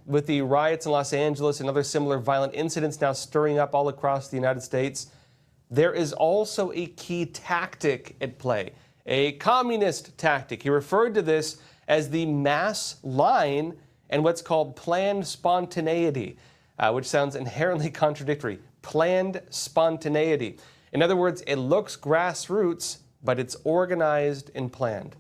with the riots in Los Angeles and other similar violent incidents now stirring up all across the United States, there is also a key tactic at play, a communist tactic. He referred to this as the mass line and what's called planned spontaneity, which sounds inherently contradictory. Planned spontaneity. In other words, it looks grassroots, but it's organized and planned.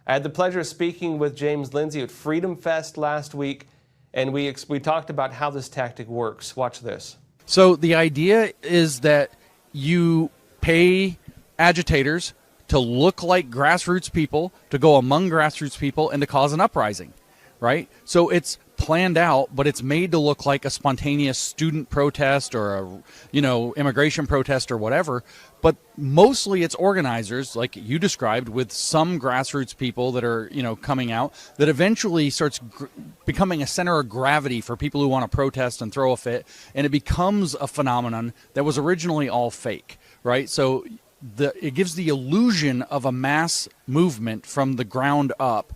I had the pleasure of speaking with James Lindsay at Freedom Fest last week, and we talked about how this tactic works. Watch this. So the idea is that you pay agitators to look like grassroots people, to go among grassroots people, and to cause an uprising, right? So it's planned out, but it's made to look like a spontaneous student protest or a, immigration protest or whatever. But mostly it's organizers, like you described, with some grassroots people that are, coming out, that eventually starts becoming a center of gravity for people who want to protest and throw a fit. And it becomes a phenomenon that was originally all fake, right? So it gives the illusion of a mass movement from the ground up,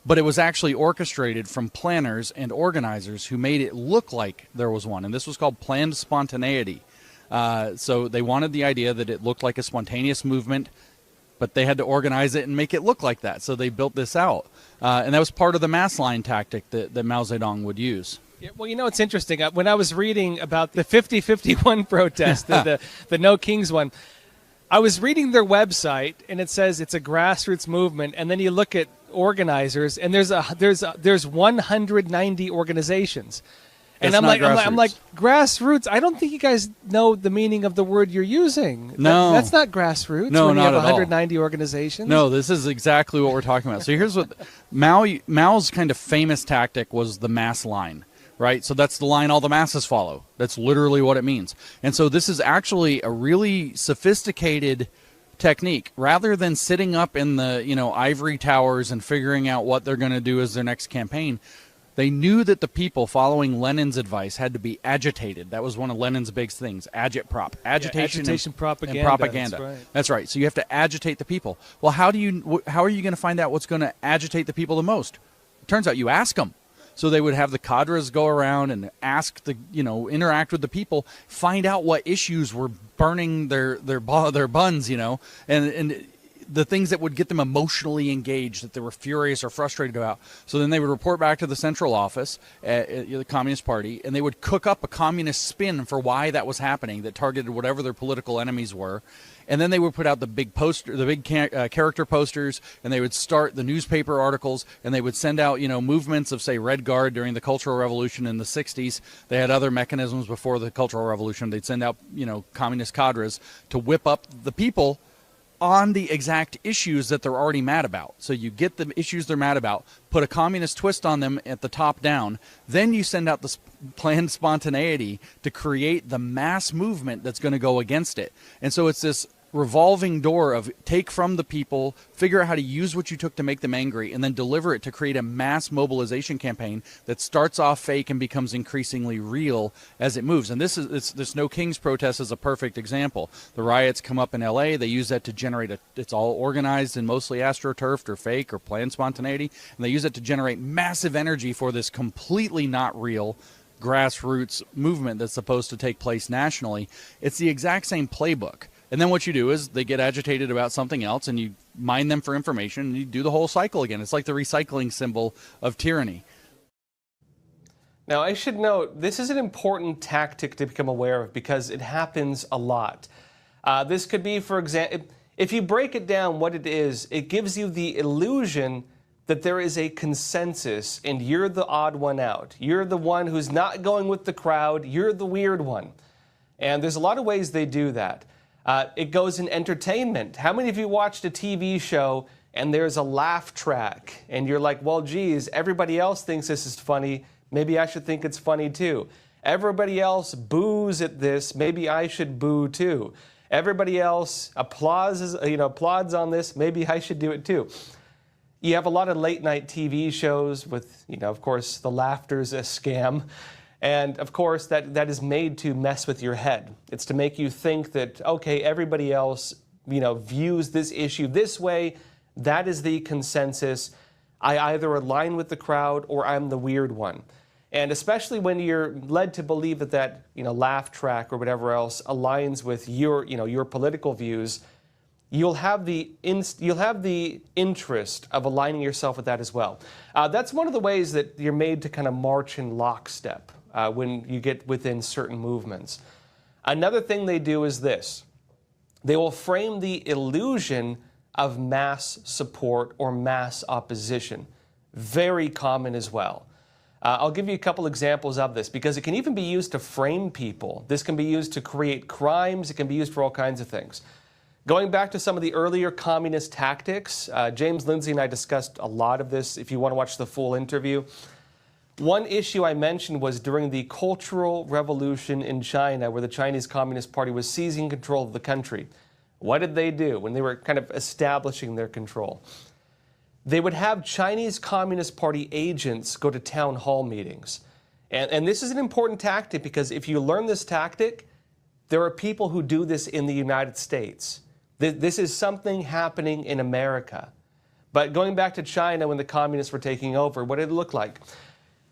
but it was actually orchestrated from planners and organizers who made it look like there was one. And this was called planned spontaneity. So they wanted the idea that it looked like a spontaneous movement, but they had to organize it and make it look like that. So they built this out. And that was part of the mass line tactic that Mao Zedong would use. Yeah, well, it's interesting. When I was reading about the 50-51 protest, the No Kings one, I was reading their website, and it says it's a grassroots movement, and then you look at organizers, and there's 190 organizations. And I'm like, grassroots. I don't think you guys know the meaning of the word you're using. No, that's not grassroots. No, when you not have at 190 organizations. No, this is exactly what we're talking about. So here's what Mao's kind of famous tactic was: the mass line, right? So that's the line all the masses follow. That's literally what it means. And so this is actually a really sophisticated technique. Rather than sitting up in the ivory towers and figuring out what they're going to do as their next campaign, they knew that the people following Lenin's advice had to be agitated. That was one of Lenin's big things, agitation and propaganda. That's right. So you have to agitate the people. Well, how are you going to find out what's going to agitate the people the most? It turns out you ask them. So they would have the cadres go around and ask interact with the people, find out what issues were burning their buns, and the things that would get them emotionally engaged, that they were furious or frustrated about. So then they would report back to the central office at the Communist Party, and they would cook up a communist spin for why that was happening that targeted whatever their political enemies were. And then they would put out the big character posters, and they would start the newspaper articles, and they would send out, movements of, say, Red Guard during the Cultural Revolution in the 60s. They had other mechanisms before the Cultural Revolution. They'd send out, communist cadres to whip up the people on the exact issues that they're already mad about. So you get the issues they're mad about, put a communist twist on them at the top down, then you send out the planned spontaneity to create the mass movement that's going to go against it. And so it's this revolving door of take from the people, figure out how to use what you took to make them angry, and then deliver it to create a mass mobilization campaign that starts off fake and becomes increasingly real as it moves. And this No Kings protest is a perfect example. The riots come up in LA, they use that to generate it's all organized and mostly astroturfed or fake or planned spontaneity, and they use it to generate massive energy for this completely not real grassroots movement that's supposed to take place nationally. It's the exact same playbook. And then what you do is they get agitated about something else, and you mine them for information, and you do the whole cycle again. It's like the recycling symbol of tyranny. Now, I should note, this is an important tactic to become aware of because it happens a lot. This could be, for example, if you break it down what it is, it gives you the illusion that there is a consensus and you're the odd one out. You're the one who's not going with the crowd. You're the weird one. And there's a lot of ways they do that. It goes in entertainment. How many of you watched a TV show and there's a laugh track and you're like, well, geez, everybody else thinks this is funny. Maybe I should think it's funny too. Everybody else boos at this. Maybe I should boo too. Everybody else applauds on this. Maybe I should do it too. You have a lot of late night TV shows with, of course, the laughter's a scam. And of course, that is made to mess with your head. It's to make you think that, okay, everybody else, views this issue this way. That is the consensus. I either align with the crowd or I'm the weird one. And especially when you're led to believe that laugh track or whatever else aligns with your political views, you'll have the interest of aligning yourself with that as well. That's one of the ways that you're made to kind of march in lockstep when you get within certain movements. Another thing they do is this. They will frame the illusion of mass support or mass opposition. Very common as well. I'll give you a couple examples of this because it can even be used to frame people. This can be used to create crimes. It can be used for all kinds of things. Going back to some of the earlier communist tactics, James Lindsay and I discussed a lot of this if you want to watch the full interview. One issue I mentioned was during the Cultural Revolution in China, where the Chinese Communist Party was seizing control of the country. What did they do when they were kind of establishing their control? They would have Chinese Communist Party agents go to town hall meetings. And this is an important tactic because if you learn this tactic, there are people who do this in the United States. This is something happening in America. But going back to China when the communists were taking over, what did it look like?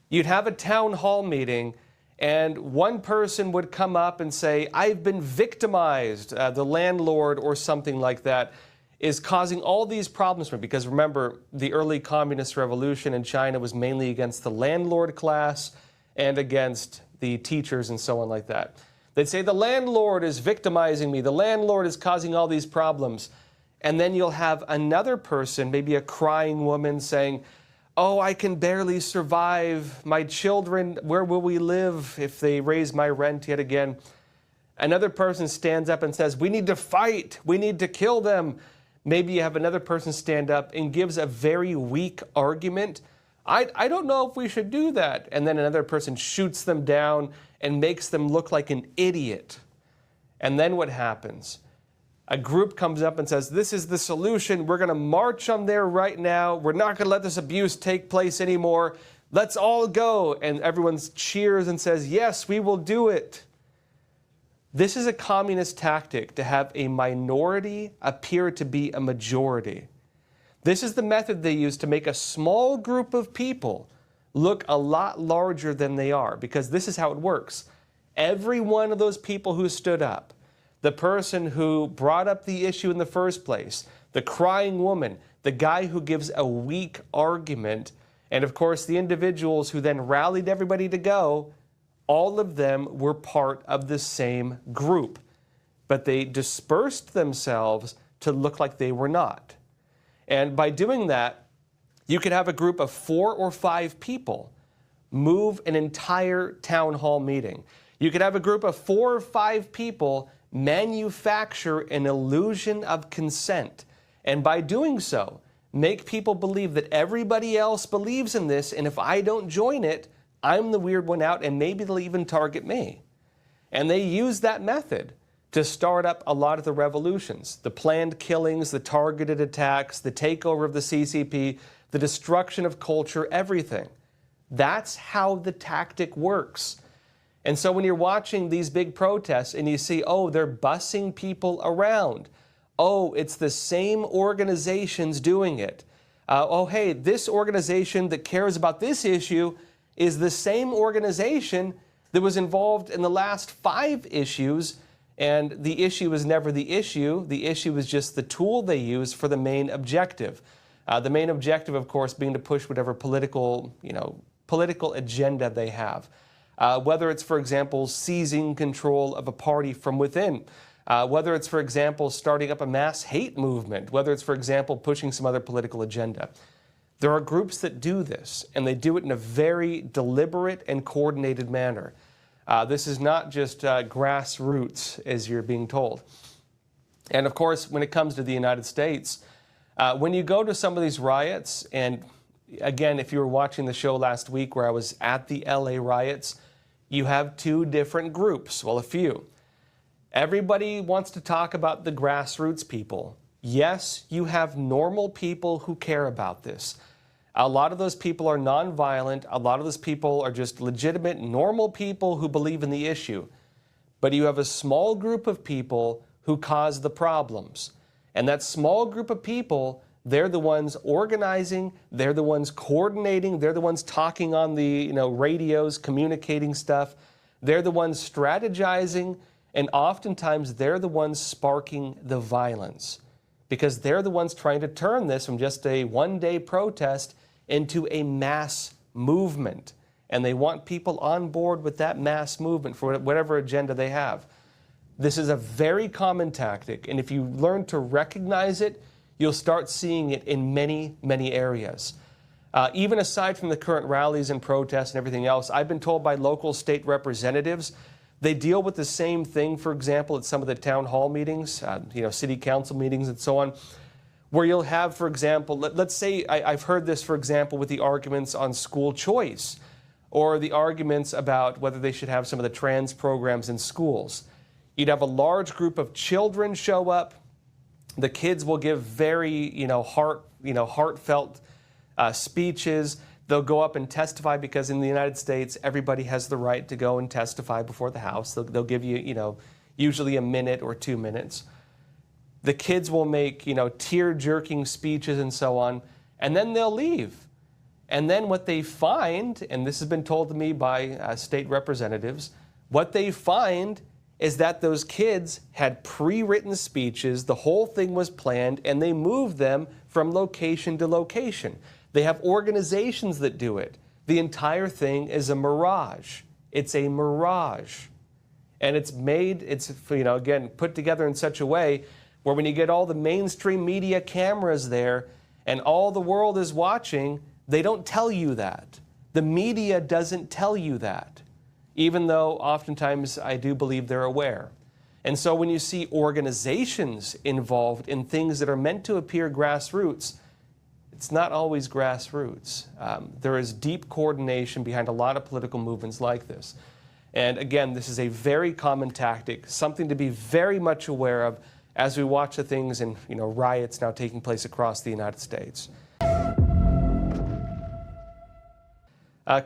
You'd have a town hall meeting and one person would come up and say, I've been victimized. The landlord or something like that is causing all these problems for me. Because remember, the early communist revolution in China was mainly against the landlord class and against the teachers and so on like that. They'd say, the landlord is victimizing me. The landlord is causing all these problems. And then you'll have another person, maybe a crying woman, saying, oh, I can barely survive. My children, where will we live if they raise my rent yet again? Another person stands up and says, we need to fight. We need to kill them. Maybe you have another person stand up and gives a very weak argument. I don't know if we should do that. And then another person shoots them down and makes them look like an idiot. And then what happens? A group comes up and says, this is the solution. We're going to march on there right now. We're not going to let this abuse take place anymore. Let's all go. And everyone cheers and says, yes, we will do it. This is a communist tactic to have a minority appear to be a majority. This is the method they use to make a small group of people look a lot larger than they are, because this is how it works. Every one of those people who stood up, the person who brought up the issue in the first place, the crying woman, the guy who gives a weak argument, and of course the individuals who then rallied everybody to go, all of them were part of the same group. But they dispersed themselves to look like they were not. And by doing that, you could have a group of 4 or 5 people move an entire town hall meeting. You could have a group of 4 or 5 people manufacture an illusion of consent. And by doing so, make people believe that everybody else believes in this, and if I don't join it, I'm the weird one out, and maybe they'll even target me. And they use that method to start up a lot of the revolutions, the planned killings, the targeted attacks, the takeover of the CCP, the destruction of culture, everything. That's how the tactic works. And so when you're watching these big protests and you see, oh, they're bussing people around. Oh, it's the same organizations doing it. Oh, hey, this organization that cares about this issue is the same organization that was involved in the last 5 issues, and the issue was never the issue. The issue was just the tool they use for the main objective. The main objective, of course, being to push whatever political agenda they have. Whether it's, for example, seizing control of a party from within, whether it's, for example, starting up a mass hate movement, whether it's, for example, pushing some other political agenda. There are groups that do this, and they do it in a very deliberate and coordinated manner. This is not just grassroots, as you're being told. And of course, when it comes to the United States, when you go to some of these riots, and again, if you were watching the show last week where I was at the LA riots, you have 2 different groups, well, a few. Everybody wants to talk about the grassroots people. Yes, you have normal people who care about this. A lot of those people are nonviolent. A lot of those people are just legitimate, normal people who believe in the issue. But you have a small group of people who cause the problems. And that small group of people They're the ones organizing, they're the ones coordinating, they're the ones talking on the radios, communicating stuff. They're the ones strategizing, and oftentimes they're the ones sparking the violence, because they're the ones trying to turn this from just a one-day protest into a mass movement. And they want people on board with that mass movement for whatever agenda they have. This is a very common tactic, and if you learn to recognize it, you'll start seeing it in many, many areas. Even aside from the current rallies and protests and everything else, I've been told by local state representatives, they deal with the same thing, for example, at some of the town hall meetings, city council meetings and so on, where you'll have, for example, let's say, I've heard this, for example, with the arguments on school choice, or the arguments about whether they should have some of the trans programs in schools. You'd have a large group of children show up. The kids will give very, heartfelt speeches. They'll go up and testify, because in the United States, everybody has the right to go and testify before the House. They'll give you, usually a minute or 2 minutes. The kids will make, tear-jerking speeches and so on, and then they'll leave. And then what they find, and this has been told to me by state representatives, what they find is that those kids had pre-written speeches, the whole thing was planned, and they moved them from location to location. They have organizations that do it. The entire thing is a mirage. It's a mirage. And it's again, put together in such a way where when you get all the mainstream media cameras there and all the world is watching, they don't tell you that. The media doesn't tell you that, even though oftentimes I do believe they're aware. And so when you see organizations involved in things that are meant to appear grassroots, it's not always grassroots. There is deep coordination behind a lot of political movements like this. And again, this is a very common tactic, something to be very much aware of as we watch the things and riots now taking place across the United States.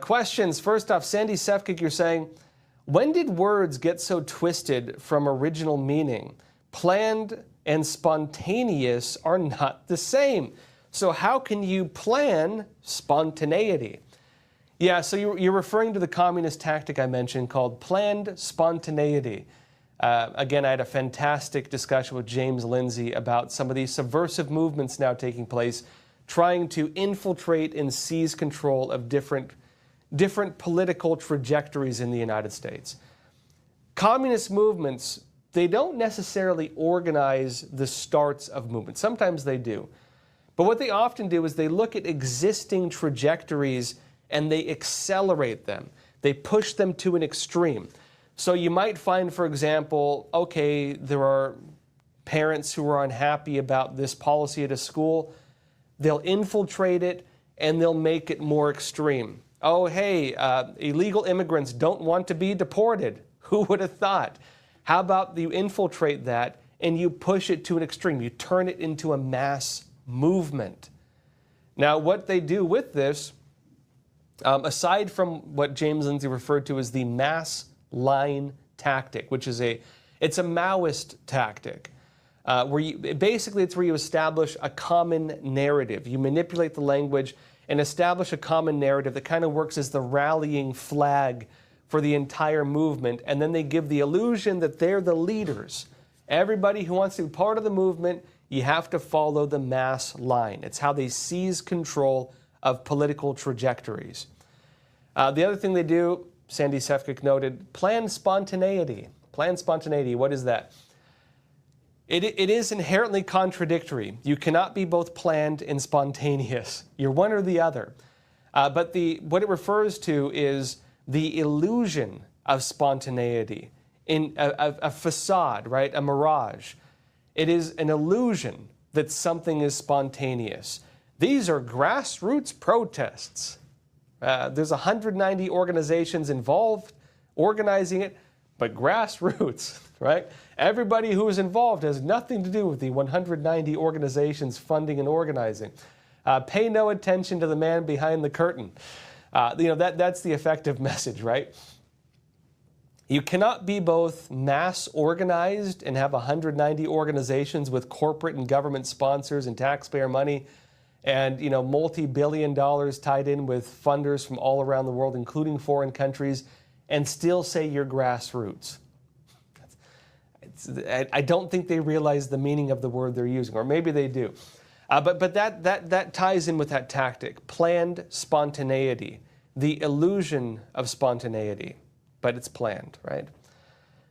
Questions. First off, Sandy Sefkic, you're saying, when did words get so twisted from original meaning? Planned and spontaneous are not the same. So how can you plan spontaneity? Yeah, so you're referring to the communist tactic I mentioned called planned spontaneity. Again, I had a fantastic discussion with James Lindsay about some of these subversive movements now taking place, trying to infiltrate and seize control of different political trajectories in the United States. Communist movements, they don't necessarily organize the starts of movements. Sometimes they do. But what they often do is they look at existing trajectories and they accelerate them. They push them to an extreme. So you might find, for example, okay, there are parents who are unhappy about this policy at a school. They'll infiltrate it and they'll make it more extreme. Oh, hey, illegal immigrants don't want to be deported. Who would have thought? How about you infiltrate that and you push it to an extreme? You turn it into a mass movement. Now, what they do with this, aside from what James Lindsay referred to as the mass line tactic, which is it's a Maoist tactic, basically it's where you establish a common narrative. You manipulate the language and establish a common narrative that kind of works as the rallying flag for the entire movement, and then they give the illusion that they're the leaders. Everybody who wants to be part of the movement, you have to follow the mass line. It's how they seize control of political trajectories. The other thing they do, Sandy Sefkic noted, planned spontaneity. Planned spontaneity, what is that? It is inherently contradictory. You cannot be both planned and spontaneous. You're one or the other. But what it refers to is the illusion of spontaneity, in a facade, right? A mirage. It is an illusion that something is spontaneous. These are grassroots protests. There's 190 organizations involved organizing it, but grassroots, right? Everybody who is involved has nothing to do with the 190 organizations funding and organizing. Pay no attention to the man behind the curtain. That's the effective message, right? You cannot be both mass organized and have 190 organizations with corporate and government sponsors and taxpayer money and multi-billion dollars tied in with funders from all around the world, including foreign countries, and still say you're grassroots. I don't think they realize the meaning of the word they're using, or maybe they do. But that ties in with that tactic, planned spontaneity, the illusion of spontaneity. But it's planned, right?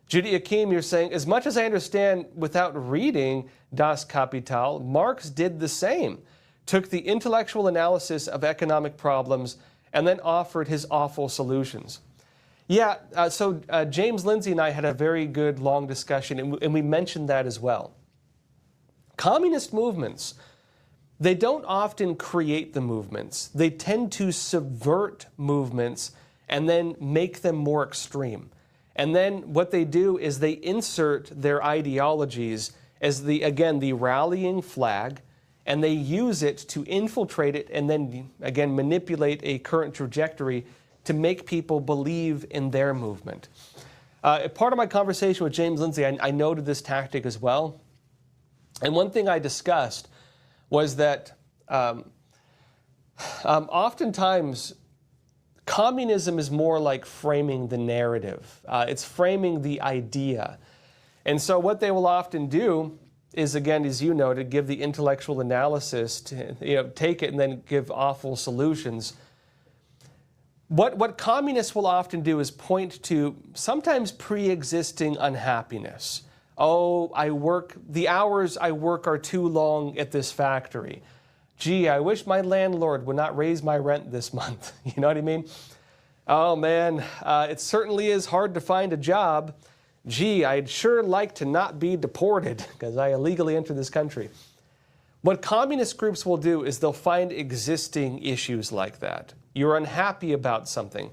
Judy Akim, you're saying, as much as I understand without reading Das Kapital, Marx did the same. Took the intellectual analysis of economic problems and then offered his awful solutions. Yeah, so James Lindsay and I had a very good long discussion, and we mentioned that as well. Communist movements, they don't often create the movements. They tend to subvert movements and then make them more extreme. And then what they do is they insert their ideologies as the rallying flag, and they use it to infiltrate it and then, again, manipulate a current trajectory to make people believe in their movement. Part of my conversation with James Lindsay, I noted this tactic as well. And one thing I discussed was that oftentimes communism is more like framing the narrative. It's framing the idea. And so what they will often do is, again, as you know, to give the intellectual analysis, to take it and then give awful solutions. What communists will often do is point to sometimes pre-existing unhappiness. Oh, the hours I work are too long at this factory. Gee, I wish my landlord would not raise my rent this month. You know what I mean? Oh man, it certainly is hard to find a job. Gee, I'd sure like to not be deported because I illegally entered this country. What communist groups will do is they'll find existing issues like that. You're unhappy about something.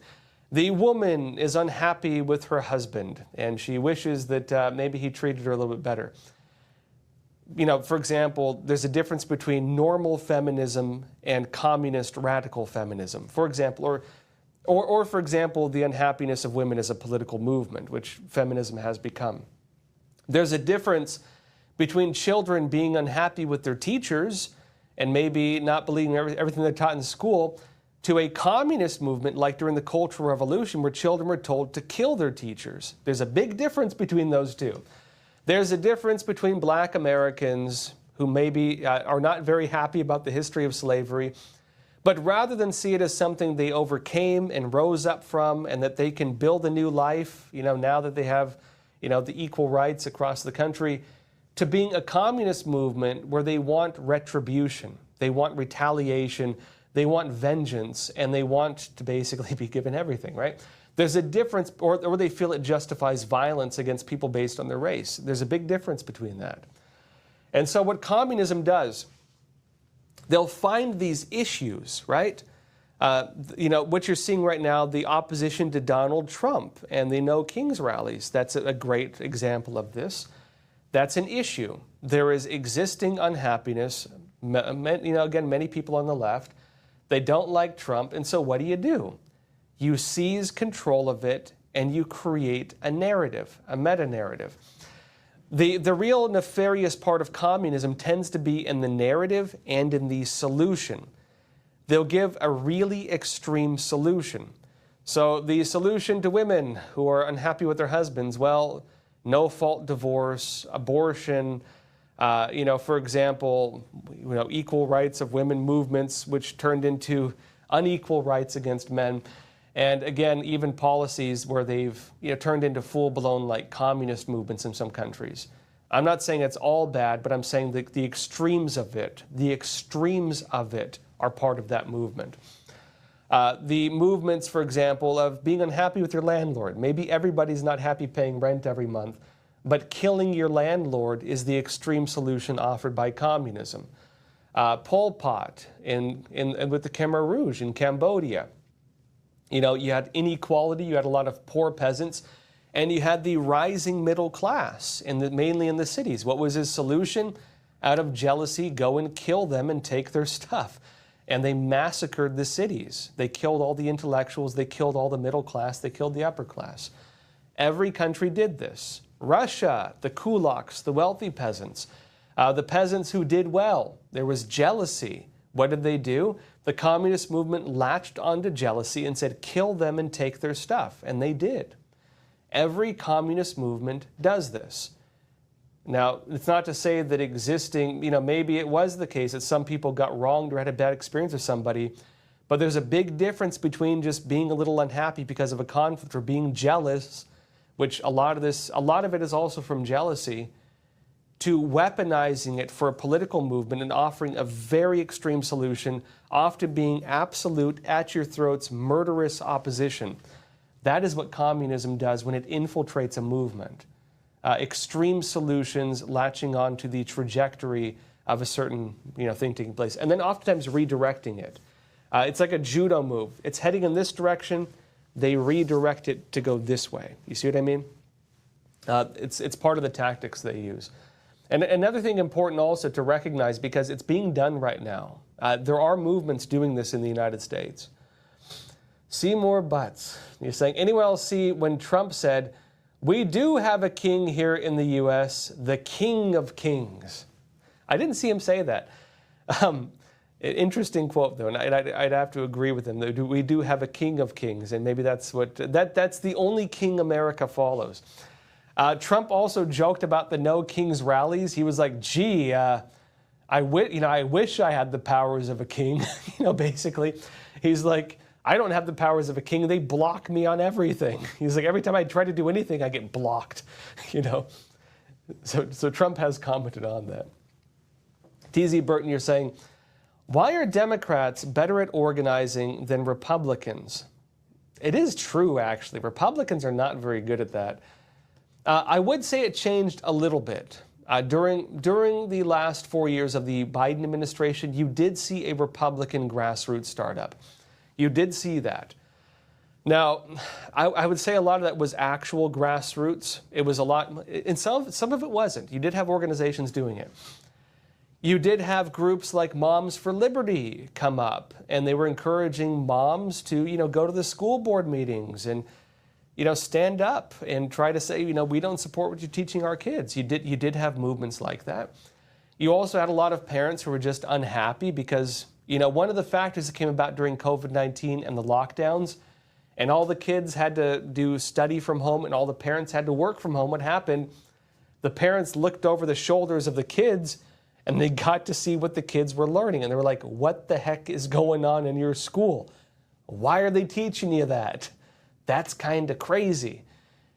The woman is unhappy with her husband and she wishes that maybe he treated her a little bit better. For example, there's a difference between normal feminism and communist radical feminism, for example, or for example, the unhappiness of women as a political movement, which feminism has become. There's a difference between children being unhappy with their teachers and maybe not believing everything they're taught in school to a communist movement like during the Cultural Revolution where children were told to kill their teachers. There's a big difference between those two. There's a difference between black Americans who maybe are not very happy about the history of slavery, but rather than see it as something they overcame and rose up from and that they can build a new life, now that they have, the equal rights across the country, to being a communist movement where they want retribution, they want retaliation, they want vengeance, and they want to basically be given everything, right? There's a difference, or they feel it justifies violence against people based on their race. There's a big difference between that. And so what communism does, they'll find these issues, right? What you're seeing right now, the opposition to Donald Trump and the No Kings rallies, that's a great example of this. That's an issue. There is existing unhappiness. Again, many people on the left, they don't like Trump, and so what do? You seize control of it and you create a narrative, a meta-narrative. The real nefarious part of communism tends to be in the narrative and in the solution. They'll give a really extreme solution. So the solution to women who are unhappy with their husbands, well, no-fault divorce, abortion, for example, equal rights of women movements, which turned into unequal rights against men. And again, even policies where they've turned into full-blown like communist movements in some countries. I'm not saying it's all bad, but I'm saying that the extremes of it are part of that movement. The movements, for example, of being unhappy with your landlord. Maybe everybody's not happy paying rent every month, but killing your landlord is the extreme solution offered by communism. Pol Pot with the Khmer Rouge in Cambodia. You had inequality, you had a lot of poor peasants, and you had the rising middle class, mainly in the cities. What was his solution? Out of jealousy, go and kill them and take their stuff. And they massacred the cities. They killed all the intellectuals, they killed all the middle class, they killed the upper class. Every country did this. Russia, the kulaks, the wealthy peasants, the peasants who did well. There was jealousy. What did they do? The communist movement latched onto jealousy and said, kill them and take their stuff. And they did. Every communist movement does this. Now, it's not to say that existing, maybe it was the case that some people got wronged or had a bad experience with somebody, but there's a big difference between just being a little unhappy because of a conflict or being jealous, which a lot of it is also from jealousy, to weaponizing it for a political movement and offering a very extreme solution, often being absolute, at your throats, murderous opposition. That is what communism does when it infiltrates a movement. Extreme solutions latching on to the trajectory of a certain thing taking place, and then oftentimes redirecting it. It's like a judo move. It's heading in this direction. They redirect it to go this way. You see what I mean? It's part of the tactics they use. And another thing important also to recognize, because it's being done right now. There are movements doing this in the United States. See more buts. You're saying, anyone else see when Trump said, we do have a king here in the U.S., the King of Kings. I didn't see him say that. Interesting quote, though, and I'd have to agree with him. We do have a King of Kings, and maybe that's the only king America follows. Trump also joked about the No Kings rallies. He was like, gee, I wish I had the powers of a king, basically. He's like, I don't have the powers of a king. They block me on everything. He's like, every time I try to do anything, I get blocked, So Trump has commented on that. TZ Burton, you're saying, why are Democrats better at organizing than Republicans? It is true, actually. Republicans are not very good at that. I would say it changed a little bit. During the last 4 years of the Biden administration, you did see a Republican grassroots startup. You did see that. Now, I would say a lot of that was actual grassroots. It was a lot, and some of it wasn't. You did have organizations doing it. You did have groups like Moms for Liberty come up, and they were encouraging moms to, go to the school board meetings and, stand up and try to say, we don't support what you're teaching our kids. You did have movements like that. You also had a lot of parents who were just unhappy because, one of the factors that came about during COVID-19 and the lockdowns, and all the kids had to do study from home and all the parents had to work from home, what happened? The parents looked over the shoulders of the kids and they got to see what the kids were learning. And they were like, what the heck is going on in your school? Why are they teaching you that? That's kind of crazy.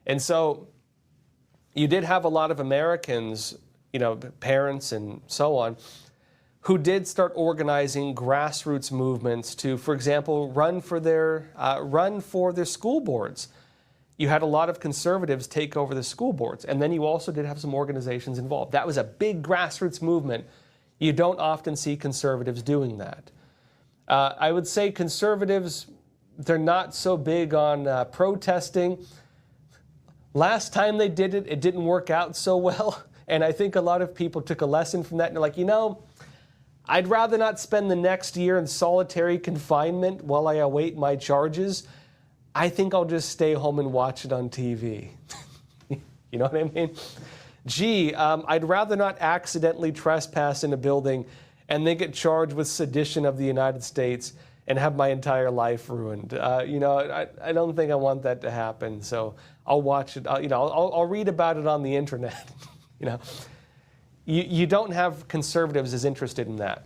And so you did have a lot of Americans, parents and so on, who did start organizing grassroots movements to, for example, run for their school boards. You had a lot of conservatives take over the school boards, and then you also did have some organizations involved. That was a big grassroots movement. You don't often see conservatives doing that. I would say conservatives, they're not so big on protesting. Last time they did it, it didn't work out so well, and I think a lot of people took a lesson from that, and they're like, I'd rather not spend the next year in solitary confinement while I await my charges. I think I'll just stay home and watch it on TV. You know what I mean? Gee, I'd rather not accidentally trespass in a building and then get charged with sedition of the United States and have my entire life ruined. I don't think I want that to happen. So I'll watch it. I'll read about it on the internet. You don't have conservatives as interested in that.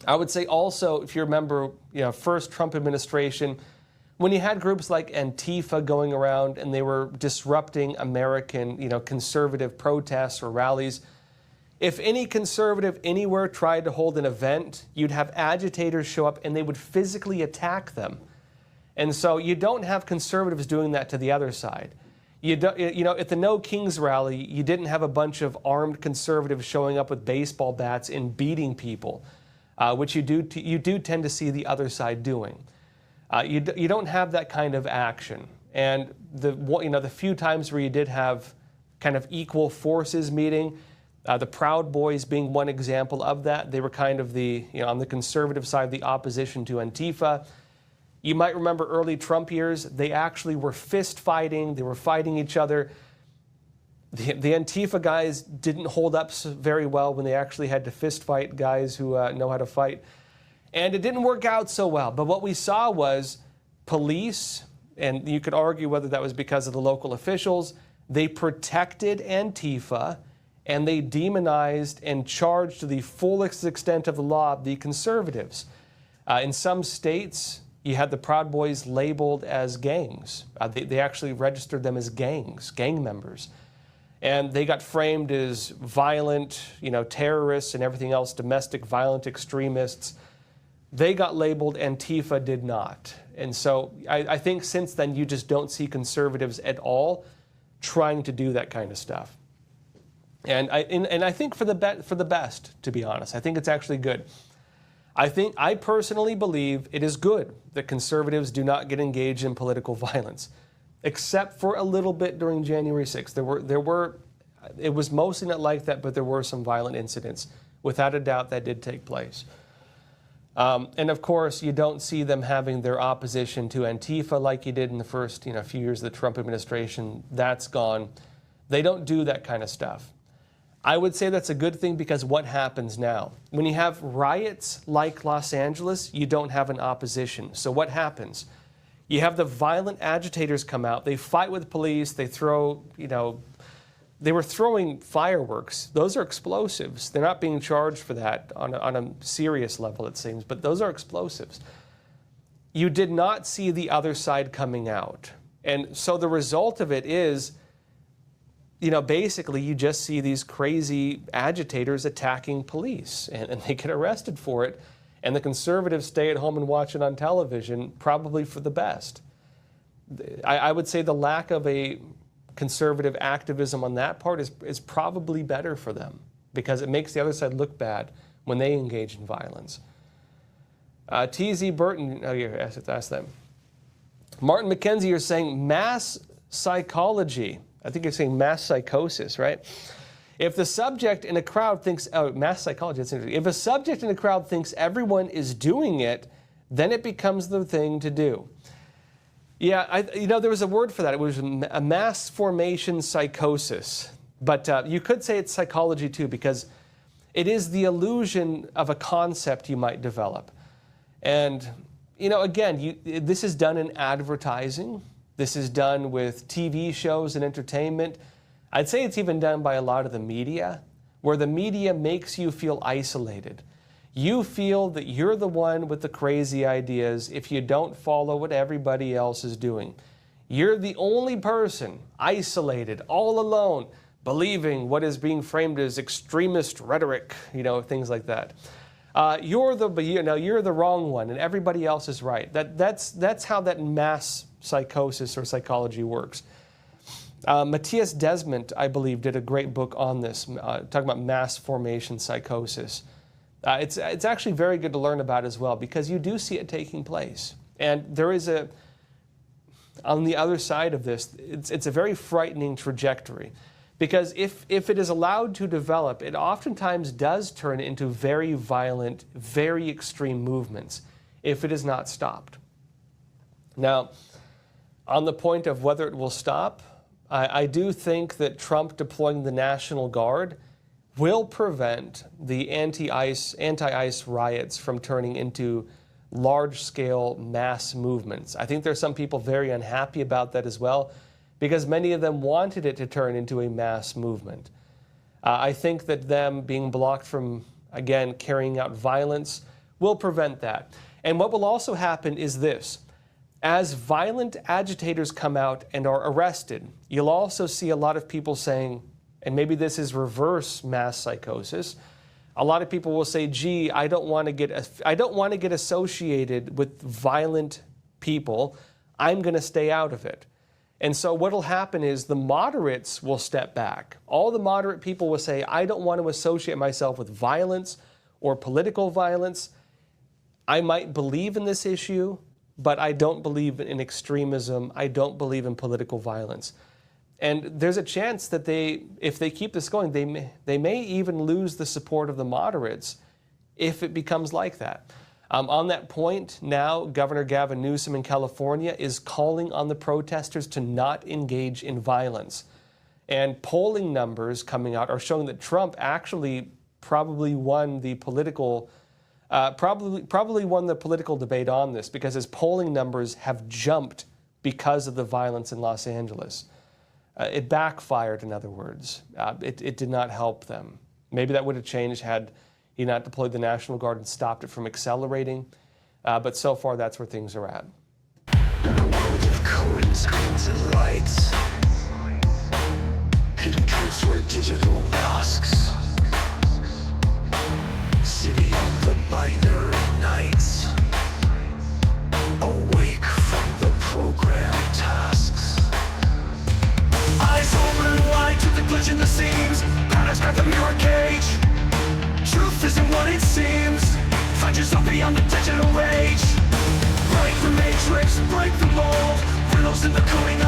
I would say also, if you remember, first Trump administration, when you had groups like Antifa going around and they were disrupting American, conservative protests or rallies, if any conservative anywhere tried to hold an event, you'd have agitators show up and they would physically attack them. And so you don't have conservatives doing that to the other side. At the No Kings rally, you didn't have a bunch of armed conservatives showing up with baseball bats and beating people, which you do tend to see the other side doing. You don't have that kind of action. And the few times where you did have kind of equal forces meeting, the Proud Boys being one example of that. They were kind of on the conservative side, the opposition to Antifa. You might remember early Trump years, they actually were fist fighting, they were fighting each other. The Antifa guys didn't hold up very well when they actually had to fist fight guys who know how to fight. And it didn't work out so well. But what we saw was police, and you could argue whether that was because of the local officials, they protected Antifa, and they demonized and charged to the fullest extent of the law the conservatives. In some states, you had the Proud Boys labeled as gangs. They actually registered them as gangs, gang members. And they got framed as violent, terrorists and everything else, domestic violent extremists. They got labeled, Antifa did not. And so I think since then you just don't see conservatives at all trying to do that kind of stuff. And I think for the best, to be honest. I think it's actually good. I personally believe it is good that conservatives do not get engaged in political violence, except for a little bit during January 6th. It was mostly not like that, but there were some violent incidents. Without a doubt, that did take place. And of course, you don't see them having their opposition to Antifa like you did in the first few years of the Trump administration. That's gone. They don't do that kind of stuff. I would say that's a good thing because what happens now? When you have riots like Los Angeles, you don't have an opposition. So what happens? You have the violent agitators come out. They fight with police. They throw, they were throwing fireworks. Those are explosives. They're not being charged for that on a serious level, it seems, but those are explosives. You did not see the other side coming out. And so the result of it is, basically you just see these crazy agitators attacking police, and they get arrested for it. And the conservatives stay at home and watch it on television, probably for the best. I would say the lack of a conservative activism on that part is probably better for them because it makes the other side look bad when they engage in violence. T.Z. Burton, ask them. Martin McKenzie, you're saying mass psychology. I think you're saying mass psychosis, right? If the subject in a crowd thinks, mass psychology, that's interesting. If a subject in a crowd thinks everyone is doing it, then it becomes the thing to do. Yeah, there was a word for that. It was a mass formation psychosis. But you could say it's psychology too, because it is the illusion of a concept you might develop. And, again, this is done in advertising. This is done with TV shows and entertainment. I'd say it's even done by a lot of the media, where the media makes you feel isolated. You feel that you're the one with the crazy ideas if you don't follow what everybody else is doing. You're the only person isolated, all alone, believing what is being framed as extremist rhetoric, things like that. You're the wrong one, and everybody else is right. That's how that mass psychosis or psychology works. Matthias Desmond, I believe, did a great book on this, talking about mass formation psychosis. It's actually very good to learn about as well because you do see it taking place. And there is on the other side of this, it's a very frightening trajectory because if it is allowed to develop, it oftentimes does turn into very violent, very extreme movements if it is not stopped. Now, on the point of whether it will stop, I do think that Trump deploying the National Guard will prevent the anti-ICE riots from turning into large-scale mass movements. I think there's some people very unhappy about that as well because many of them wanted it to turn into a mass movement. I think that them being blocked from, again, carrying out violence will prevent that. And what will also happen is this. As violent agitators come out and are arrested, you'll also see a lot of people saying, and maybe this is reverse mass psychosis, a lot of people will say, gee, I don't want to get associated with violent people. I'm going to stay out of it. And so what will happen is the moderates will step back. All the moderate people will say, I don't want to associate myself with violence or political violence. I might believe in this issue, but I don't believe in extremism. I don't believe in political violence. And there's a chance that if they keep this going, they may even lose the support of the moderates if it becomes like that. On that point, now Governor Gavin Newsom in California is calling on the protesters to not engage in violence. And polling numbers coming out are showing that Trump actually probably won the political debate on this, because his polling numbers have jumped because of the violence in Los Angeles. It backfired, in other words. It did not help them. Maybe that would have changed had he not deployed the National Guard and stopped it from accelerating. But so far, that's where things are at. A world of codes, screens, and lights. Hidden truths were digital masks. City of the binary nights. Awake from the programmed tasks. Eyes open wide to the glitch in the seams. Planets crack the mirror cage. Truth isn't what it seems. Find yourself beyond the digital age. Break the matrix, break the mold. Riddles in the coding